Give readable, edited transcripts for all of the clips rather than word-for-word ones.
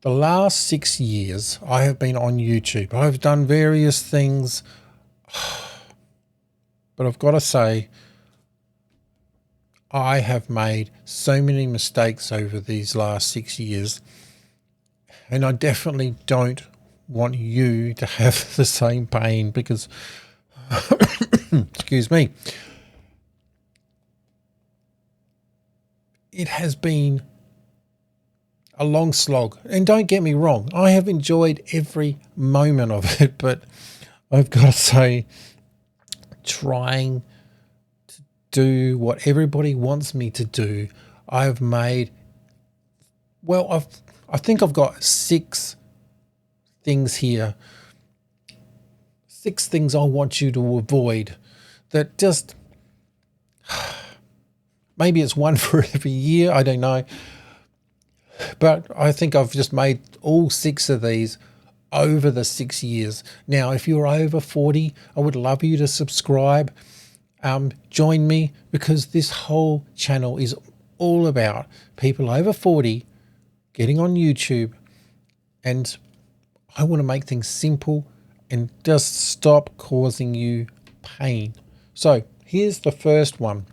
The last 6 years I have been on YouTube. I've done various things, but I've got to say, I have made so many mistakes over these last 6 years, and I definitely don't want you to have the same pain because, excuse me, it has been a long slog. And don't get me wrong, I have enjoyed every moment of it, but I've got to say, trying to do what everybody wants me to do, I've made, well, I think I've got 6 things here, 6 things I want you to avoid that just, maybe it's one for every year, I don't know. But I think I've just made all 6 of these over the 6 years. Now, if you're over 40, I would love you to subscribe. Join me, because this whole channel is all about people over 40 getting on YouTube, and I want to make things simple and just stop causing you pain. So here's the first one: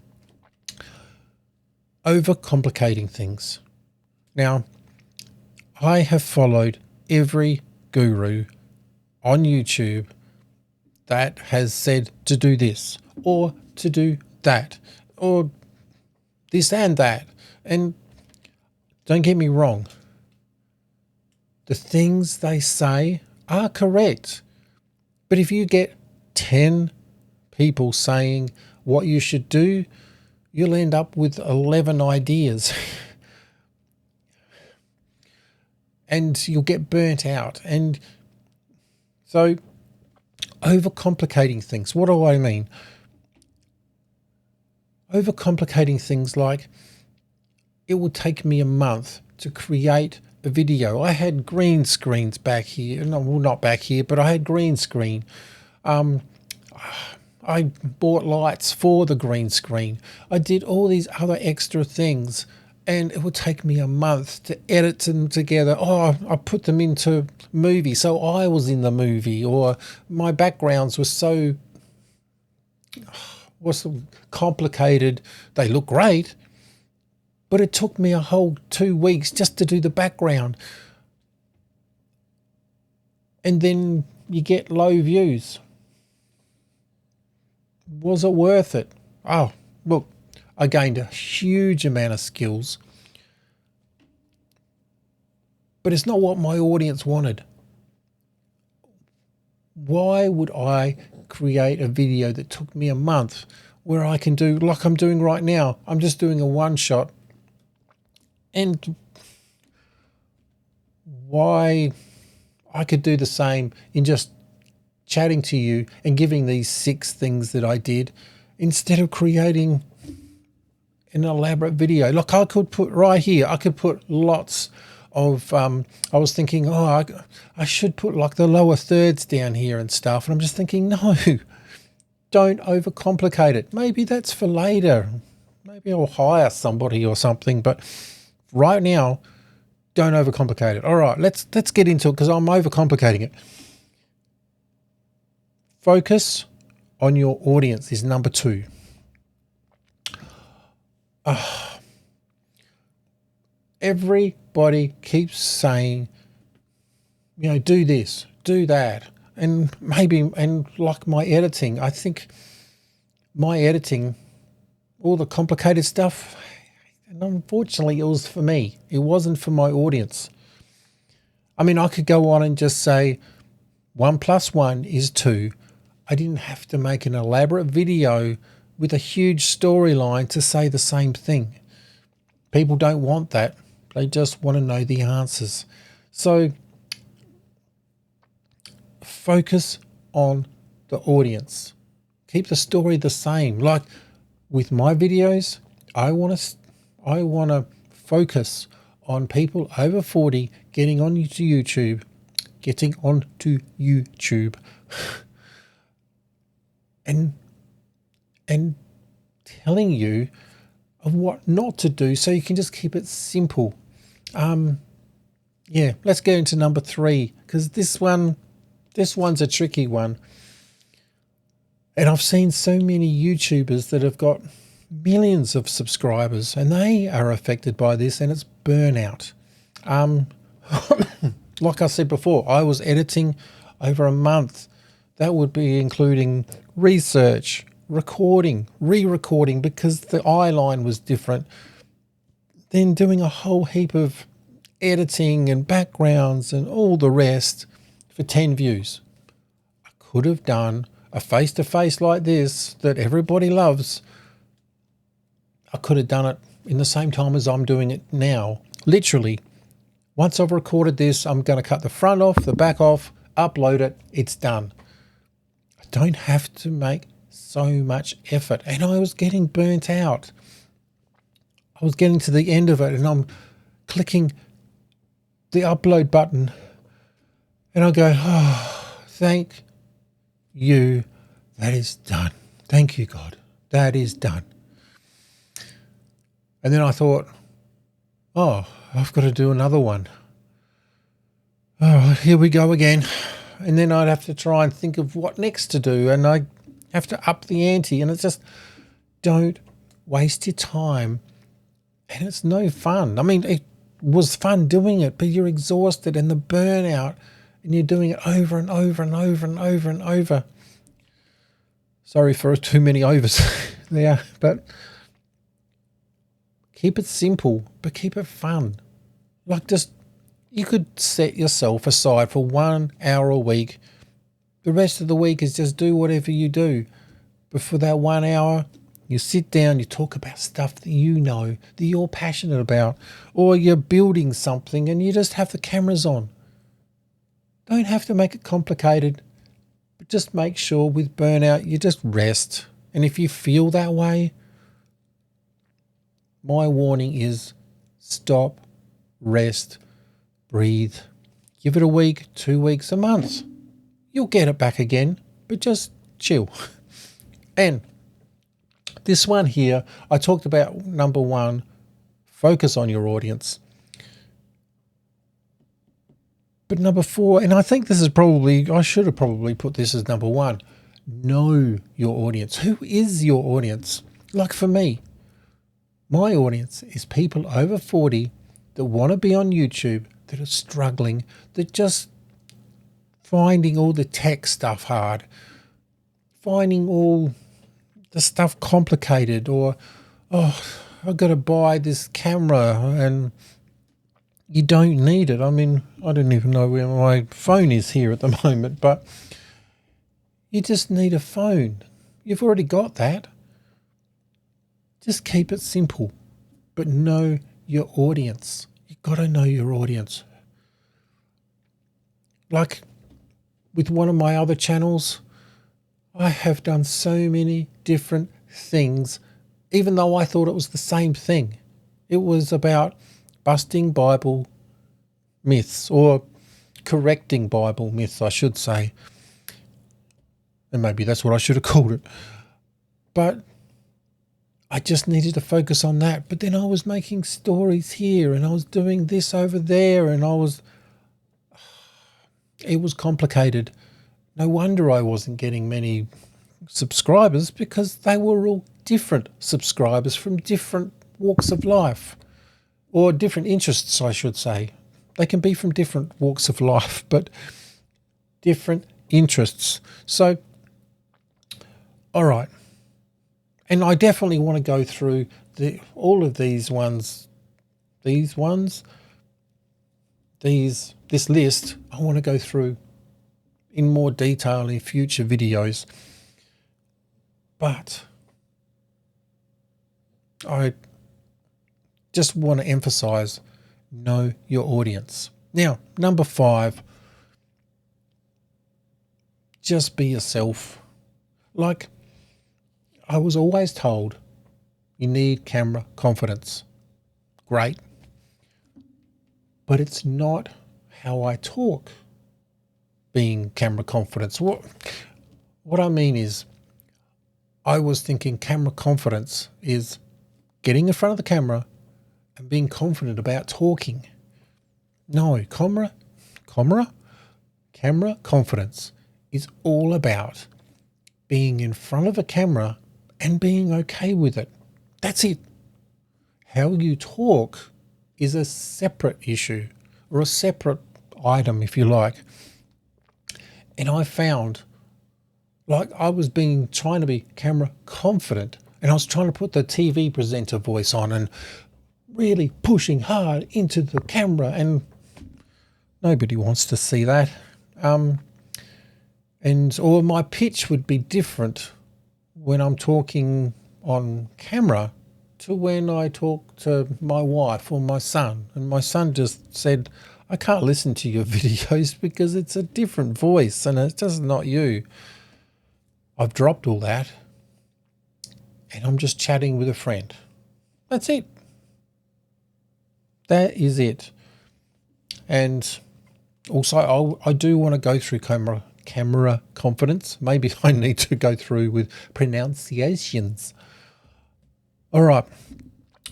overcomplicating things. Now, I have followed every guru on YouTube that has said to do this or to do that or this and that. And don't get me wrong, the things they say are correct. But if you get 10 people saying what you should do, you'll end up with 11 ideas. And you'll get burnt out. And so, overcomplicating things. What do I mean? Overcomplicating things like, it will take me a month to create a video. I had green screens back here. No, well, not back here, but I had green screen. I bought lights for the green screen. I did all these other extra things, and it would take me a month to edit them together. Oh, I put them into movie, so I was in the movie, or my backgrounds were so complicated. They look great, but it took me a whole 2 weeks just to do the background. And then you get low views. Was it worth it? Oh, look, I gained a huge amount of skills, but it's not what my audience wanted. Why would I create a video that took me a month where I can do, like I'm doing right now? I'm just doing a one shot. And why I could do the same in just chatting to you and giving these 6 things that I did, instead of creating an elaborate video. Like I could put right here, I could put lots of, I was thinking, oh, I should put like the lower thirds down here and stuff. And I'm just thinking, no, don't overcomplicate it. Maybe that's for later. Maybe I'll hire somebody or something, but right now, don't overcomplicate it. All right, let's get into it, because I'm overcomplicating it. Focus on your audience is number 2. Everybody keeps saying, you know, do this, do that. And maybe, and like my editing, I think my editing, all the complicated stuff, and unfortunately it was for me. It wasn't for my audience. I mean, I could go on and just say 1 + 1 is 2. I didn't have to make an elaborate video with a huge storyline to say the same thing. People don't want that. They just want to know the answers. So focus on the audience. Keep the story the same. Like with my videos, I want to focus on people over 40 getting onto YouTube, and telling you of what not to do, so you can just keep it simple. Yeah, let's get into number 3, because this one's a tricky one. And I've seen so many YouTubers that have got millions of subscribers and they are affected by this, and it's burnout. Like I said before, I was editing over a month. That would be including research, recording, re-recording because the eye line was different, then doing a whole heap of editing and backgrounds and all the rest for 10 views. I could have done a face-to-face like this that everybody loves. I could have done it in the same time as I'm doing it now. Literally, once I've recorded this, I'm going to cut the front off, the back off, upload it, it's done. I don't have to make so much effort. And I was getting burnt out. I was getting to the end of it and I'm clicking the upload button and I go, oh, thank you, that is done. Thank you, God, that is done. And then I thought, oh, I've got to do another one. Oh, here we go again. And then I'd have to try and think of what next to do. And I have to up the ante. And it's just, don't waste your time. And it's no fun. I mean, it was fun doing it, but you're exhausted and the burnout and you're doing it over and over and over and over and over. Sorry for too many overs there, but keep it simple, but keep it fun. Like just, you could set yourself aside for 1 hour a week. The rest of the week is just do whatever you do. But for that 1 hour, you sit down, you talk about stuff that you know, that you're passionate about, or you're building something and you just have the cameras on. Don't have to make it complicated, but just make sure with burnout, you just rest. And if you feel that way, my warning is stop, rest, breathe. Give it a week, 2 weeks, a month. You'll get it back again, but just chill. And this one here, I talked about number 1, focus on your audience. But number 4, and I think this is probably, I should have probably put this as number 1, know your audience. Who is your audience? Like for me, my audience is people over 40 that want to be on YouTube, that are struggling, that just finding all the tech stuff hard, finding all the stuff complicated, or, oh, I've got to buy this camera and you don't need it. I mean, I don't even know where my phone is here at the moment, but you just need a phone. You've already got that. Just keep it simple, but know your audience. You've got to know your audience. Like with one of my other channels, I have done so many different things, even though I thought it was the same thing. It was about busting Bible myths, or correcting Bible myths, I should say. And maybe that's what I should have called it. But I just needed to focus on that. But then I was making stories here and I was doing this over there and it was complicated. No wonder I wasn't getting many subscribers, because they were all different subscribers from different walks of life, or different interests, I should say. They can be from different walks of life, but different interests. So, all right. And I definitely want to go through all of these ones, this list. I want to go through in more detail in future videos. But I just want to emphasize, know your audience. Now, number 5, just be yourself. Like I was always told, you need camera confidence. Great. But it's not how I talk, being camera confidence. What I mean is, I was thinking camera confidence is getting in front of the camera and being confident about talking. No, camera confidence is all about being in front of a camera and being okay with it. That's it. How you talk is a separate issue, or a separate item, if you like. And I found, like, I was trying to be camera confident, and I was trying to put the TV presenter voice on and really pushing hard into the camera, and nobody wants to see that. Or my pitch would be different when I'm talking on camera to when I talk to my wife or my son. And my son just said, I can't listen to your videos because it's a different voice and it's just not you. I've dropped all that and I'm just chatting with a friend. That's it. That is it. And also, I do want to go through camera confidence. Maybe I need to go through with pronunciations. All right.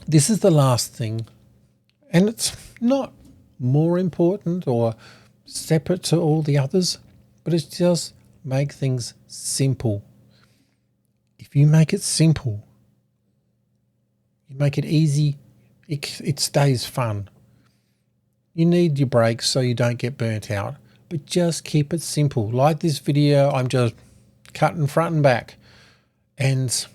This is the last thing, and it's not more important or separate to all the others, but it's just make things simple. If you make it simple, you make it easy, it stays fun. You need your breaks so you don't get burnt out, but just keep it simple. Like this video, I'm just cutting front and back, and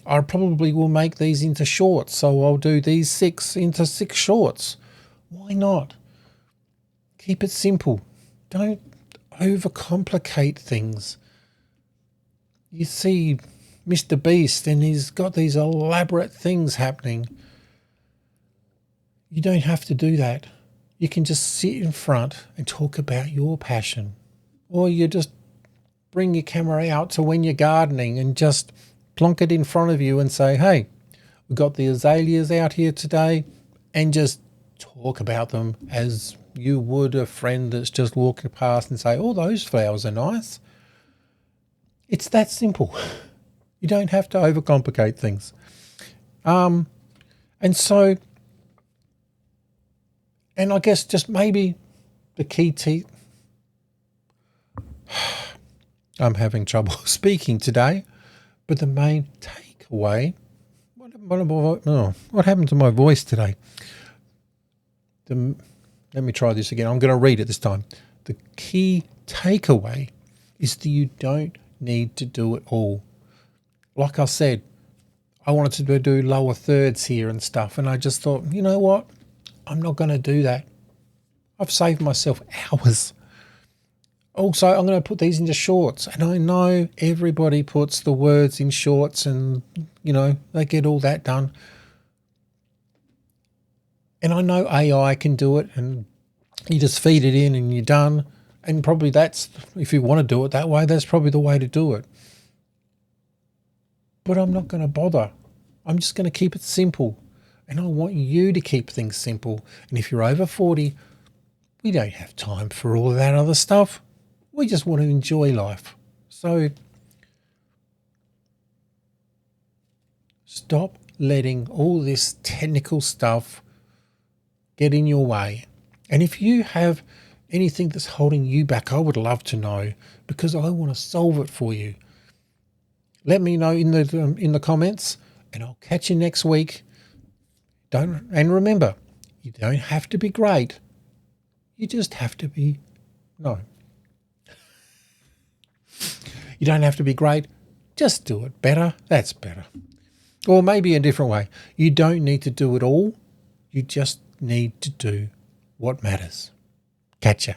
I probably will make these into shorts. So I'll do these 6 into 6 shorts. Why not? Keep it simple. Don't overcomplicate things. You see Mr. Beast and he's got these elaborate things happening. You don't have to do that. You can just sit in front and talk about your passion. Or you just bring your camera out to when you're gardening and just plonk it in front of you and say, hey, we've got the azaleas out here today, and just talk about them as you would a friend that's just walking past and say, oh, those flowers are nice. It's that simple. You don't have to overcomplicate things. And I guess just maybe the key I'm having trouble speaking today, but the main takeaway, what happened to my voice today? Let me try this again. I'm going to read it this time. The key takeaway is that you don't need to do it all. Like I said, I wanted to do lower thirds here and stuff, and I just thought, you know what? I'm not going to do that. I've saved myself hours. Also, I'm going to put these into shorts, and I know everybody puts the words in shorts and, you know, they get all that done. And I know AI can do it, and you just feed it in and you're done. And probably that's, if you want to do it that way, that's probably the way to do it. But I'm not going to bother. I'm just going to keep it simple. And I want you to keep things simple. And if you're over 40, we don't have time for all of that other stuff. We just want to enjoy life. So stop letting all this technical stuff get in your way. And if you have anything that's holding you back, I would love to know, because I want to solve it for you. Let me know in the comments, and I'll catch you next week. And remember, you don't have to be great. You just have to be, you don't have to be great. Just do it better. That's better. Or maybe a different way. You don't need to do it all. You just need to do what matters. Catch ya.